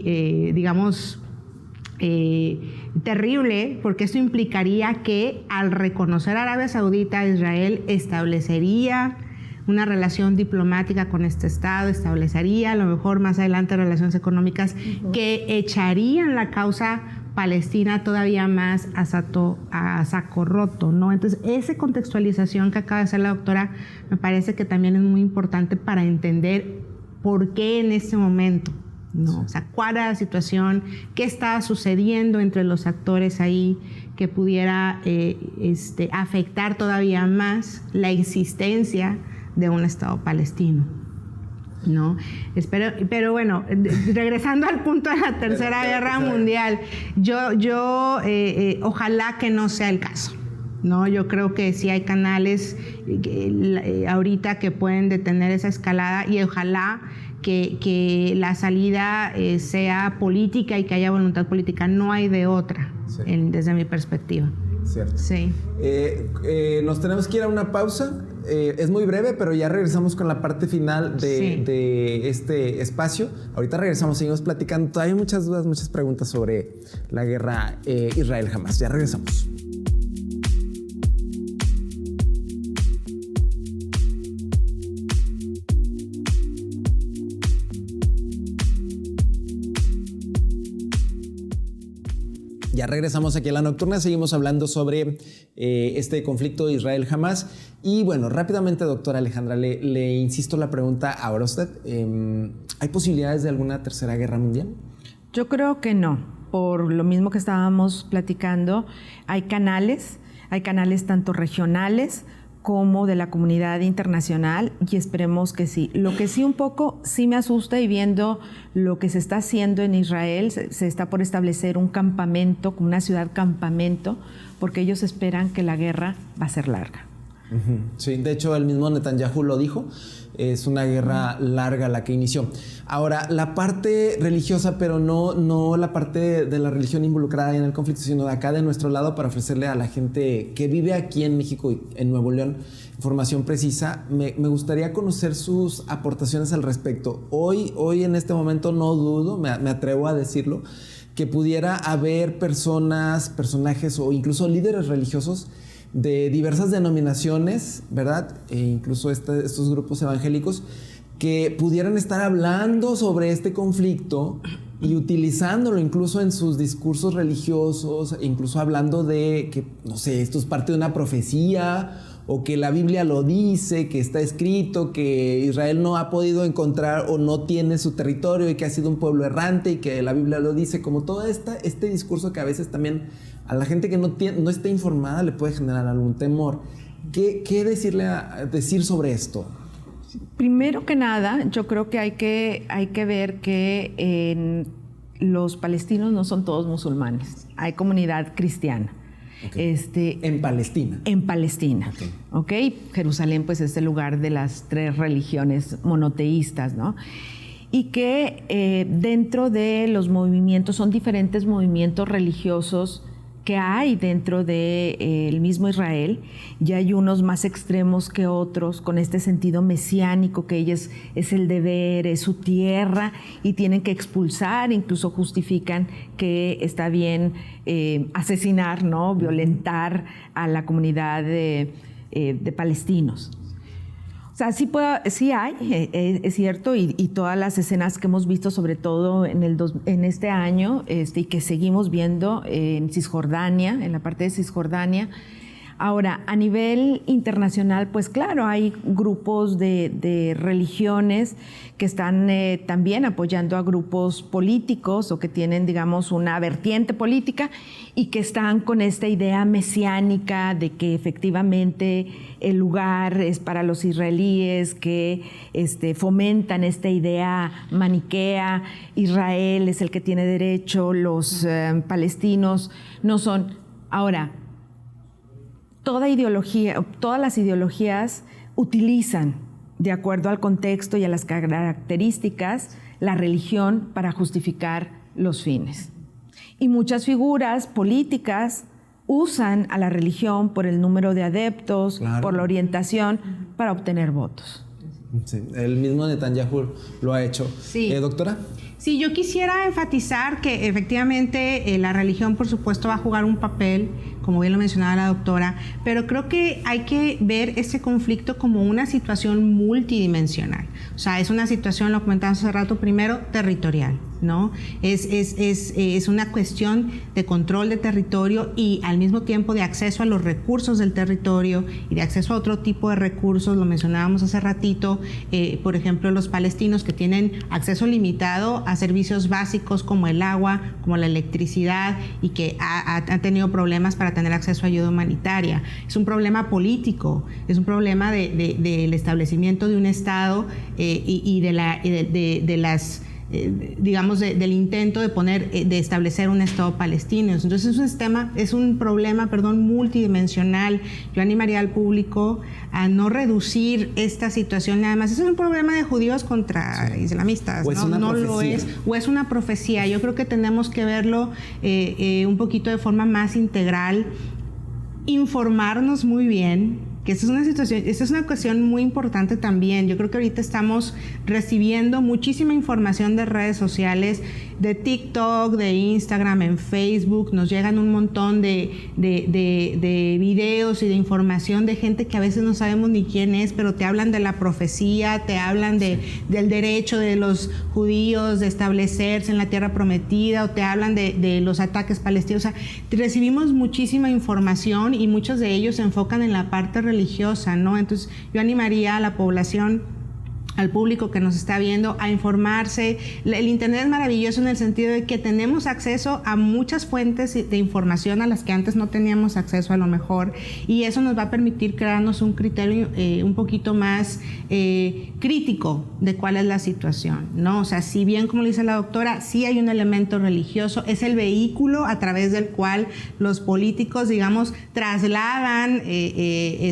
digamos, terrible, porque esto implicaría que al reconocer a Arabia Saudita, Israel establecería una relación diplomática con este Estado, establecería a lo mejor más adelante relaciones económicas que echarían la causa palestina todavía más a saco roto, ¿no? Entonces, esa contextualización que acaba de hacer la doctora me parece que también es muy importante para entender por qué en este momento, ¿no? O sea, cuál era la situación, qué estaba sucediendo entre los actores ahí que pudiera afectar todavía más la existencia de un Estado palestino, ¿no? Pero bueno, regresando al punto de la Tercera Guerra Mundial, yo ojalá que no sea el caso, ¿no? Yo creo que sí hay canales ahorita que pueden detener esa escalada, y ojalá que la salida sea política y que haya voluntad política. No hay de otra, sí, desde mi perspectiva. Cierto. Sí. Nos tenemos que ir a una pausa. Es muy breve, pero ya regresamos con la parte final de este espacio. Ahorita regresamos, seguimos platicando. Hay muchas dudas, muchas preguntas sobre la guerra Israel-Hamás. Ya regresamos. Ya regresamos aquí a La Nocturna, seguimos hablando sobre este conflicto Israel-Hamás. Y bueno, rápidamente, doctora Alejandra, le insisto la pregunta ahora a usted. ¿Hay posibilidades de alguna tercera guerra mundial? Yo creo que no. Por lo mismo que estábamos platicando, hay canales tanto regionales como de la comunidad internacional, y esperemos que sí. Lo que sí un poco sí me asusta, y viendo lo que se está haciendo en Israel, se está por establecer un campamento, como una ciudad campamento, porque ellos esperan que la guerra va a ser larga. Sí, de hecho el mismo Netanyahu lo dijo, es una guerra larga la que inició. Ahora, la parte religiosa, pero no la parte de la religión involucrada en el conflicto, sino de acá de nuestro lado, para ofrecerle a la gente que vive aquí en México y en Nuevo León información precisa. Me gustaría conocer sus aportaciones al respecto. Hoy en este momento no dudo, me atrevo a decirlo, que pudiera haber personajes o incluso líderes religiosos de diversas denominaciones, ¿verdad? E incluso estos grupos evangélicos que pudieran estar hablando sobre este conflicto y utilizándolo incluso en sus discursos religiosos, incluso hablando de que, no sé, esto es parte de una profecía, o que la Biblia lo dice, que está escrito, que Israel no ha podido encontrar o no tiene su territorio y que ha sido un pueblo errante y que la Biblia lo dice, como todo este discurso que a veces también a la gente que no está informada le puede generar algún temor. ¿Qué decir sobre esto? Primero que nada, yo creo que hay que ver que los palestinos no son todos musulmanes, hay comunidad cristiana. Okay. En Palestina. En Palestina. Okay. Jerusalén, pues, es el lugar de las 3 religiones monoteístas, ¿no? Y que dentro de los movimientos, son diferentes movimientos religiosos que hay dentro del mismo Israel, y hay unos más extremos que otros, con este sentido mesiánico que ellos es el deber, es su tierra, y tienen que expulsar, incluso justifican que está bien asesinar, ¿no? Violentar a la comunidad de palestinos. O sea, sí hay, es cierto, y todas las escenas que hemos visto, sobre todo en este año, y que seguimos viendo en Cisjordania, en la parte de Cisjordania. Ahora, a nivel internacional, pues claro, hay grupos de religiones que están también apoyando a grupos políticos o que tienen, digamos, una vertiente política y que están con esta idea mesiánica de que efectivamente el lugar es para los israelíes, que fomentan esta idea maniquea, Israel es el que tiene derecho, los palestinos no son. Ahora, todas las ideologías utilizan, de acuerdo al contexto y a las características, la religión para justificar los fines. Y muchas figuras políticas usan a la religión por el número de adeptos, claro, por la orientación, para obtener votos. Sí, el mismo Netanyahu lo ha hecho. Sí. ¿Doctora? Sí, yo quisiera enfatizar que efectivamente la religión, por supuesto, va a jugar un papel, como bien lo mencionaba la doctora, pero creo que hay que ver ese conflicto como una situación multidimensional. O sea, es una situación, lo comentamos hace rato, primero, territorial, ¿no? Es una cuestión de control de territorio y al mismo tiempo de acceso a los recursos del territorio y de acceso a otro tipo de recursos, lo mencionábamos hace ratito, por ejemplo, los palestinos que tienen acceso limitado a servicios básicos como el agua, como la electricidad, y que han tenido problemas para tener acceso a ayuda humanitaria. Es un problema político, es un problema del establecimiento de un Estado y de las digamos, del intento de establecer un Estado palestino. Entonces es un problema multidimensional. Yo animaría al público a no reducir esta situación nada más. Es un problema de judíos contra islamistas, no lo es, o es una profecía. Yo creo que tenemos que verlo un poquito de forma más integral, informarnos muy bien, que esta es una cuestión muy importante también. Yo creo que ahorita estamos recibiendo muchísima información de redes sociales, de TikTok, de Instagram, en Facebook. Nos llegan un montón de videos y de información de gente que a veces no sabemos ni quién es, pero te hablan de la profecía, te hablan del derecho de los judíos de establecerse en la tierra prometida, o te hablan de los ataques palestinos. O sea, recibimos muchísima información y muchos de ellos se enfocan en la parte religiosa, ¿no? Entonces yo animaría a la población, al público que nos está viendo, a informarse. El Internet es maravilloso en el sentido de que tenemos acceso a muchas fuentes de información a las que antes no teníamos acceso a lo mejor, y eso nos va a permitir crearnos un criterio un poquito más crítico de cuál es la situación, ¿no? O sea, si bien, como le dice la doctora, sí hay un elemento religioso, es el vehículo a través del cual los políticos, digamos, trasladan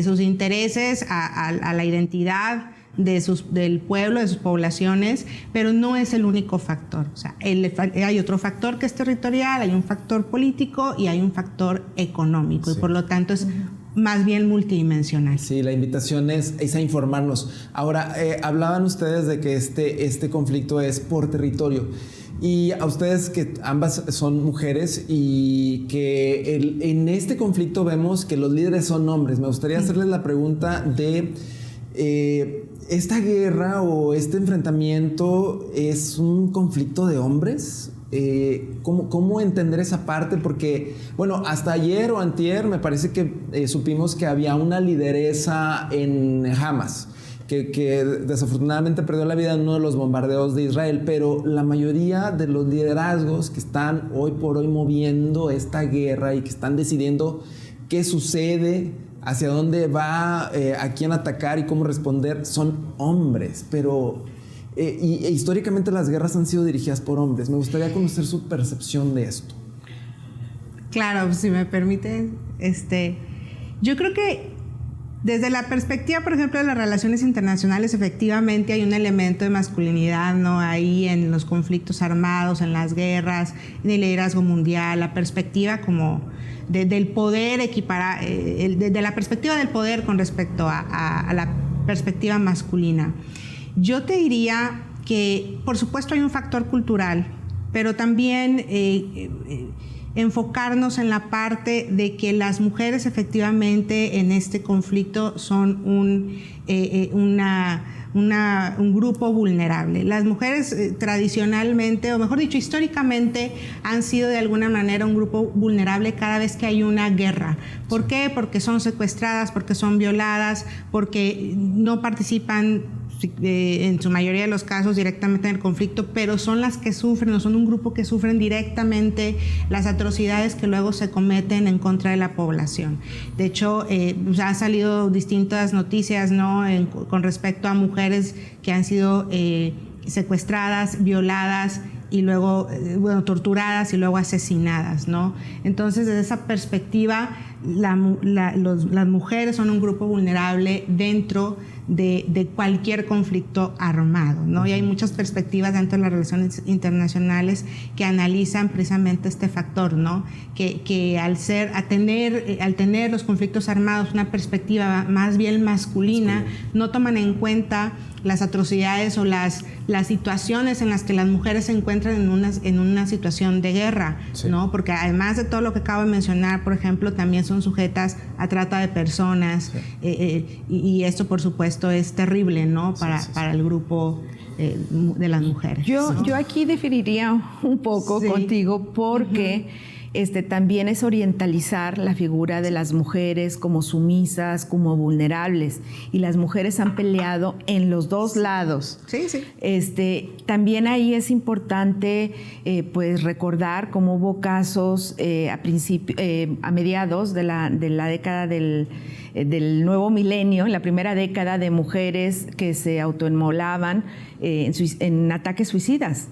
sus intereses a la identidad del pueblo, de sus poblaciones, pero no es el único factor. O sea, hay otro factor que es territorial, hay un factor político y hay un factor económico, sí, y por lo tanto es más bien multidimensional. Sí, la invitación es a informarnos. Ahora, hablaban ustedes de que este conflicto es por territorio. Y a ustedes, que ambas son mujeres y que en este conflicto vemos que los líderes son hombres, me gustaría hacerles la pregunta de ¿esta guerra o este enfrentamiento es un conflicto de hombres? ¿Cómo entender esa parte? Porque, bueno, hasta ayer o antier me parece que supimos que había una lideresa en Hamas que desafortunadamente perdió la vida en uno de los bombardeos de Israel, pero la mayoría de los liderazgos que están hoy por hoy moviendo esta guerra y que están decidiendo qué sucede, hacia dónde va, a quién atacar y cómo responder, son hombres. Pero históricamente las guerras han sido dirigidas por hombres. Me gustaría conocer su percepción de esto. Claro, si me permite, yo creo que Desde la perspectiva, por ejemplo, de las relaciones internacionales, efectivamente hay un elemento de masculinidad, ¿no? Ahí en los conflictos armados, en las guerras, en el liderazgo mundial, la perspectiva como del poder de la perspectiva del poder con respecto a la perspectiva masculina. Yo te diría que, por supuesto, hay un factor cultural, pero también enfocarnos en la parte de que las mujeres efectivamente en este conflicto son un grupo vulnerable. Las mujeres tradicionalmente, o mejor dicho, históricamente, han sido de alguna manera un grupo vulnerable cada vez que hay una guerra. ¿Por qué? Porque son secuestradas, porque son violadas, porque no participan en su mayoría de los casos directamente en el conflicto, pero son las que sufren, o son un grupo que sufren directamente las atrocidades que luego se cometen en contra de la población. De hecho, han salido distintas noticias, ¿no? Con respecto a mujeres que han sido secuestradas, violadas y luego, torturadas y luego asesinadas, ¿no? Entonces, desde esa perspectiva, las mujeres son un grupo vulnerable dentro de cualquier conflicto armado, ¿no? Y hay muchas perspectivas dentro de las relaciones internacionales que analizan precisamente este factor, ¿no? Que al tener los conflictos armados una perspectiva más bien masculina, no toman en cuenta las atrocidades o las situaciones en las que las mujeres se encuentran en una situación de guerra, sí, ¿no? Porque además de todo lo que acabo de mencionar, por ejemplo, también son sujetas a trata de personas, sí, y esto, por supuesto, es terrible, ¿no? Para el grupo de las mujeres. Yo aquí diferiría un poco, sí, contigo, porque también es orientalizar la figura de las mujeres como sumisas, como vulnerables, y las mujeres han peleado en los dos lados. Sí, sí. También ahí es importante pues recordar cómo hubo casos a mediados de la década del nuevo milenio, en la primera década, de mujeres que se autoinmolaban en ataques suicidas.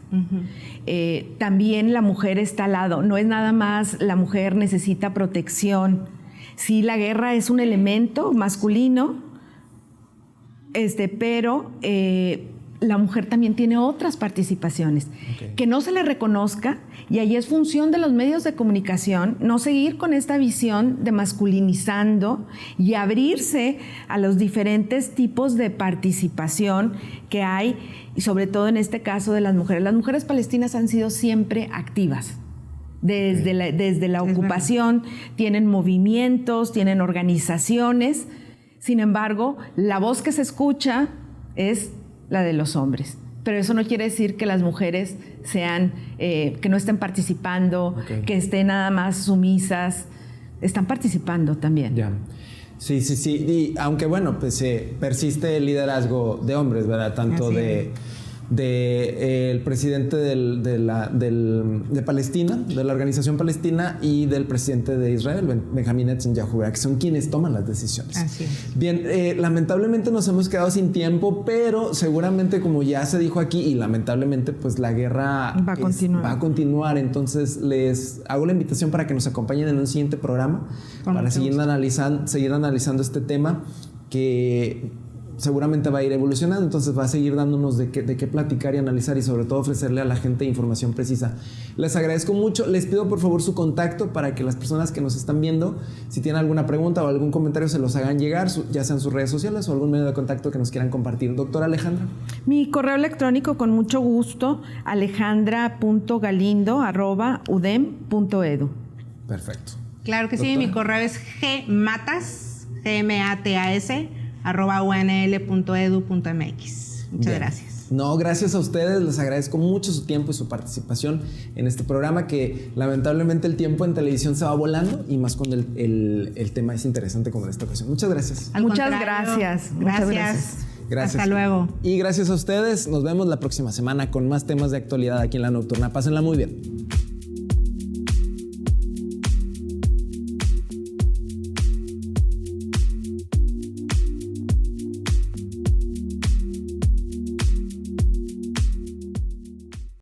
También la mujer está al lado, no es nada más la mujer necesita protección. Sí, la guerra es un elemento masculino, pero la mujer también tiene otras participaciones, que no se le reconozca, y ahí es función de los medios de comunicación no seguir con esta visión de masculinizando y abrirse a los diferentes tipos de participación que hay, y sobre todo en este caso de las mujeres. Las mujeres palestinas han sido siempre activas. Desde la ocupación, tienen movimientos, tienen organizaciones. Sin embargo, la voz que se escucha es la de los hombres. Pero eso no quiere decir que las mujeres que no estén participando, que estén nada más sumisas. Están participando también. Ya. Sí. Y aunque, pues persiste el liderazgo de hombres, ¿verdad? Tanto el presidente de Palestina, de la organización palestina, y del presidente de Israel, Benjamín Netanyahu, que son quienes toman las decisiones. Así es. Bien, lamentablemente nos hemos quedado sin tiempo, pero seguramente, como ya se dijo aquí, y lamentablemente pues la guerra va a continuar. Entonces les hago la invitación para que nos acompañen en un siguiente programa para seguir analizando este tema que seguramente va a ir evolucionando, entonces va a seguir dándonos de qué platicar y analizar, y sobre todo ofrecerle a la gente información precisa. Les agradezco mucho. Les pido por favor su contacto para que las personas que nos están viendo, si tienen alguna pregunta o algún comentario, se los hagan llegar, ya sean sus redes sociales o algún medio de contacto que nos quieran compartir. Doctora Alejandra. Mi correo electrónico, con mucho gusto, alejandra.galindo@udem.edu. Perfecto. Claro que sí, mi correo es gmatas, gmatas@unl.edu.mx. Muchas gracias. No, gracias a ustedes, les agradezco mucho su tiempo y su participación en este programa, que lamentablemente el tiempo en televisión se va volando, y más cuando el tema es interesante como en esta ocasión. Muchas gracias. Muchas gracias. Gracias. Hasta luego. Y gracias a ustedes, nos vemos la próxima semana con más temas de actualidad aquí en La Nocturna. Pásenla muy bien.